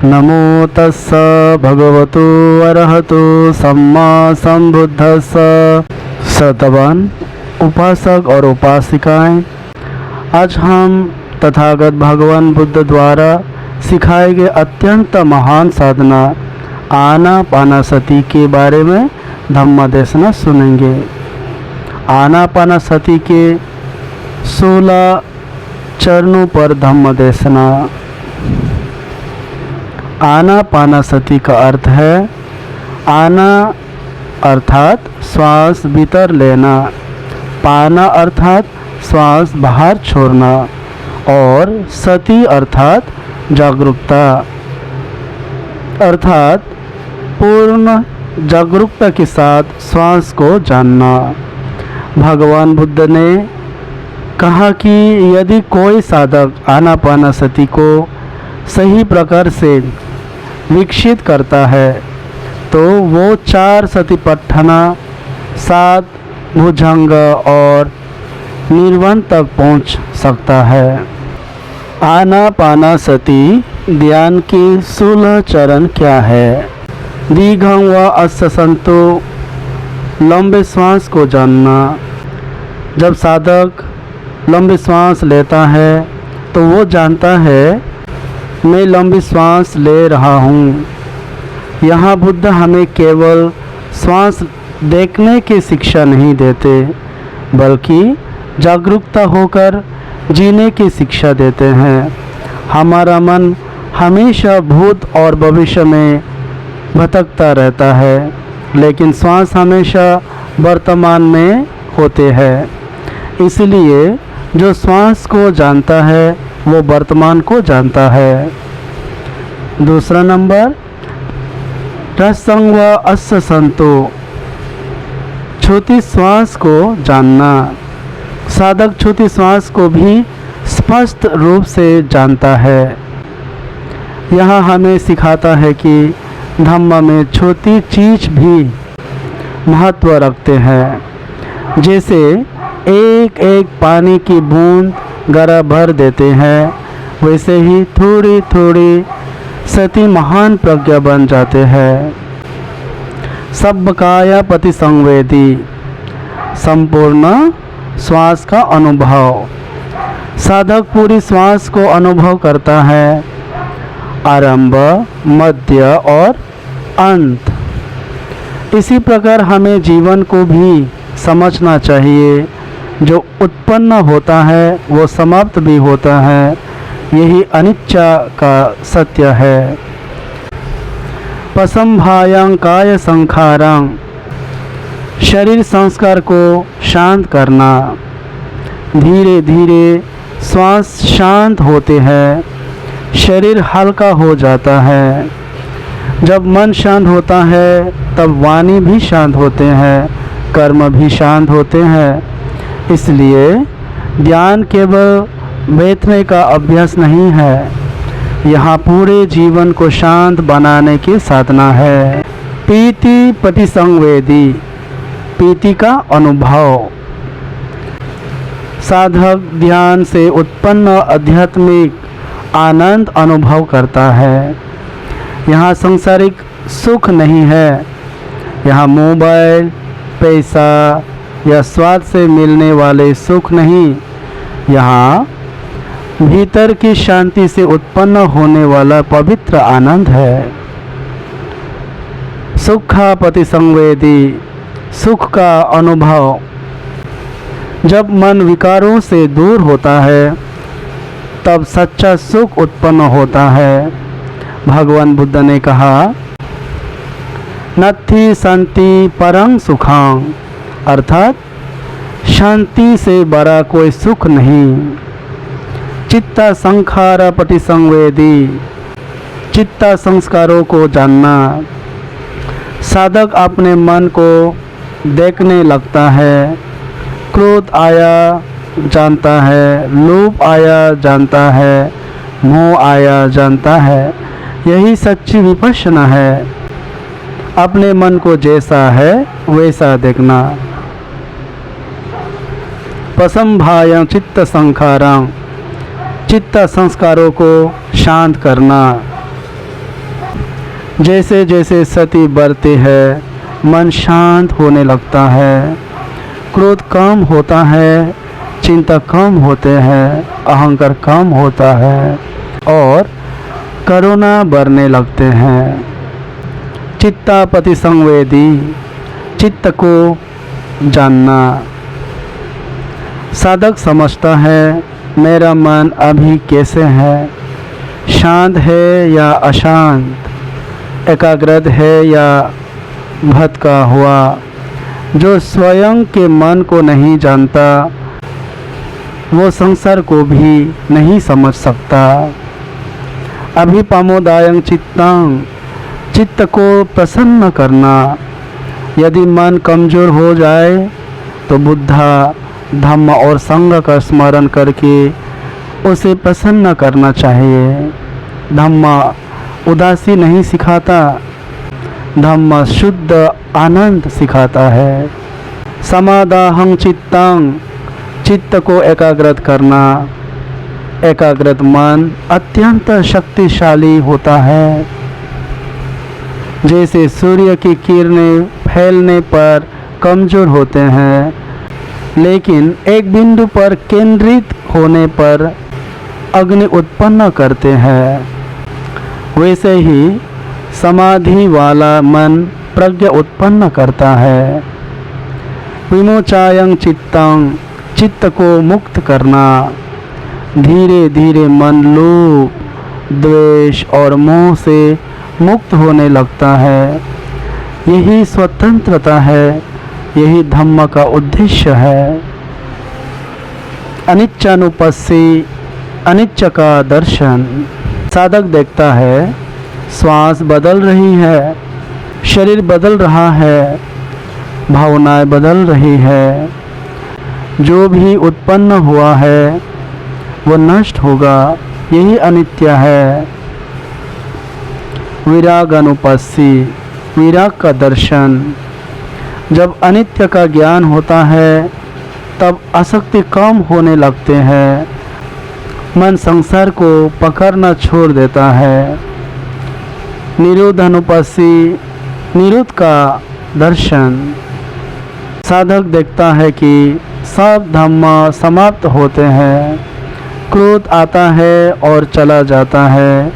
नमो तस्स भगवतो अरहतो सम्मा संबुद्धस्स। श्रद्धावान उपासक और उपासिकाएं, आज हम तथागत भगवान बुद्ध द्वारा सिखाए गए अत्यंत महान साधना आनापानसति के बारे में धम्मदेशना सुनेंगे। आनापानसति के 16 चरणों पर धम्मदेशना। आनापानसति का अर्थ है आना अर्थात श्वास भीतर लेना, पाना अर्थात श्वास बाहर छोड़ना और सति अर्थात जागरूकता, अर्थात पूर्ण जागरूकता के साथ श्वास को जानना। भगवान बुद्ध ने कहा कि यदि कोई साधक आनापानसति को सही प्रकार से विकसित करता है तो वो 4 सतिपट्ठना, 7 भुजंग और निर्वाण तक पहुंच सकता है। आनापानसति ध्यान के 16 चरण क्या है? दीर्घं व असंतो, लंबे श्वास को जानना। जब साधक लंबी श्वास लेता है तो वो जानता है मैं लंबी श्वास ले रहा हूँ। यहाँ बुद्ध हमें केवल श्वास देखने की शिक्षा नहीं देते बल्कि जागरूकता होकर जीने की शिक्षा देते हैं। हमारा मन हमेशा भूत और भविष्य में भटकता रहता है, लेकिन श्वास हमेशा वर्तमान में होते हैं। इसलिए जो श्वास को जानता है वो वर्तमान को जानता है। दूसरा नंबर, रसंग व असंतो, छोटी श्वास को जानना। साधक छोटी श्वास को भी स्पष्ट रूप से जानता है। यह हमें सिखाता है कि धम्म में छोटी चीज भी महत्व रखते हैं। जैसे एक एक पानी की बूंद गरा भर देते हैं, वैसे ही थोड़ी थोड़ी सती महान प्रज्ञा बन जाते हैं। सब काया पति संवेदी, संपूर्ण श्वास का अनुभव। साधक पूरी श्वास को अनुभव करता है, आरंभ, मध्य और अंत। इसी प्रकार हमें जीवन को भी समझना चाहिए। जो उत्पन्न होता है वो समाप्त भी होता है, यही अनिच्छा का सत्य है। पसंभायां काय संखारां, शरीर संस्कार को शांत करना। धीरे धीरे श्वास शांत होते हैं, शरीर हल्का हो जाता है। जब मन शांत होता है तब वाणी भी शांत होते हैं, कर्म भी शांत होते हैं। इसलिए ध्यान केवल बैठने का अभ्यास नहीं है, यहाँ पूरे जीवन को शांत बनाने की साधना है। पीति प्रतिसंवेदी, पीति का अनुभव। साधक ध्यान से उत्पन्न आध्यात्मिक आनंद अनुभव करता है। यहाँ सांसारिक सुख नहीं है। यहाँ मोबाइल, पैसा या स्वाद से मिलने वाले सुख नहीं, यहाँ भीतर की शांति से उत्पन्न होने वाला पवित्र आनंद है। सुखा प्रतिसंवेदी, सुख का अनुभव। जब मन विकारों से दूर होता है तब सच्चा सुख उत्पन्न होता है। भगवान बुद्ध ने कहा, नत्थि संति परं सुखं, अर्थात शांति से बड़ा कोई सुख नहीं। चित्ता संखार प्रतिसंवेदी, चित्ता संस्कारों को जानना। साधक अपने मन को देखने लगता है। क्रोध आया जानता है, लोभ आया जानता है, मोह आया जानता है। यही सच्ची विपश्यना है। अपने मन को जैसा है वैसा देखना। पसंभायां चित्त संखारां, चित्त संस्कारों को शांत करना। जैसे जैसे सती बढ़ती है मन शांत होने लगता है, क्रोध कम होता है, चिंता कम होते हैं, अहंकार कम होता है और करुणा बढ़ने लगते हैं। चित्तापति संवेदी, चित्त को जानना। साधक समझता है मेरा मन अभी कैसे है, शांत है या अशांत, एकाग्रत है या भटका हुआ। जो स्वयं के मन को नहीं जानता वो संसार को भी नहीं समझ सकता। अभिपमोदायं चित्तं, चित्त को प्रसन्न करना। यदि मन कमज़ोर हो जाए तो बुद्धा धम्म और संघ का स्मरण करके उसे प्रसन्न करना चाहिए। धम्म उदासी नहीं सिखाता, धम्म शुद्ध आनंद सिखाता है। समादाहं चित्तं, चित्त को एकाग्रत करना। एकाग्रत मन अत्यंत शक्तिशाली होता है। जैसे सूर्य की किरणें फैलने पर कमज़ोर होते हैं, लेकिन एक बिंदु पर केंद्रित होने पर अग्नि उत्पन्न करते हैं। वैसे ही समाधि वाला मन प्रज्ञा उत्पन्न करता है। विमोचायं चित्तं, चित्त को मुक्त करना। धीरे धीरे मन लोभ, द्वेष और मोह से मुक्त होने लगता है। यही स्वतंत्रता है, यही धम्म का उद्देश्य है। अनिच्छानुपस्सी, अनिच्छ का दर्शन। साधक देखता है श्वास बदल रही है, शरीर बदल रहा है, भावनाएं बदल रही है। जो भी उत्पन्न हुआ है वो नष्ट होगा, यही अनित्य है। विराग अनुपस्सी, विराग का दर्शन। जब अनित्य का ज्ञान होता है तब आसक्ति कम होने लगते हैं। मन संसार को पकड़ना छोड़ देता है। निरोध अनुपस्सी, निरोध का दर्शन। साधक देखता है कि सब धम्म समाप्त होते हैं। क्रोध आता है और चला जाता है,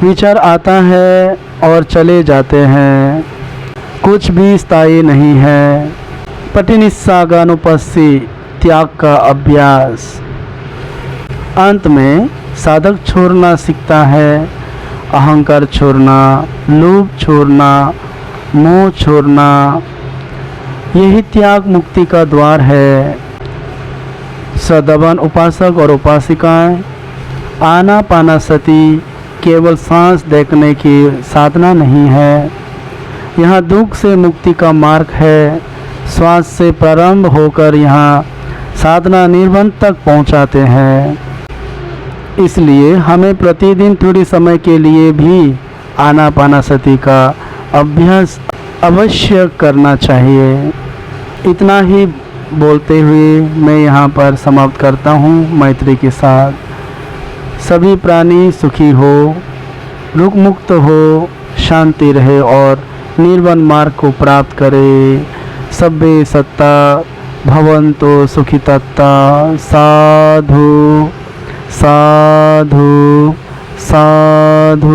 विचार आता है और चले जाते हैं, कुछ भी स्थायी नहीं है। पटिनिस्सागानुपस्सी, त्याग का अभ्यास। अंत में साधक छोड़ना सीखता है। अहंकार छोड़ना, लोभ छोड़ना, मोह छोड़ना, यही त्याग मुक्ति का द्वार है। सदवन उपासक और उपासिकाएं, आनापानसति केवल सांस देखने की साधना नहीं है, यहाँ दुख से मुक्ति का मार्ग है। श्वास से प्रारंभ होकर यहाँ साधना निर्वाण तक पहुँचाते हैं। इसलिए हमें प्रतिदिन थोड़ी समय के लिए भी आनापानसति का अभ्यास अवश्य करना चाहिए। इतना ही बोलते हुए मैं यहाँ पर समाप्त करता हूँ मैत्री के साथ। सभी प्राणी सुखी हो, रोग मुक्त हो, शांति रहे और निर्वाण मार्ग को प्राप्त करे। सब्बे सत्ता भवन्तु सुखितत्ता। साधु साधु साधु।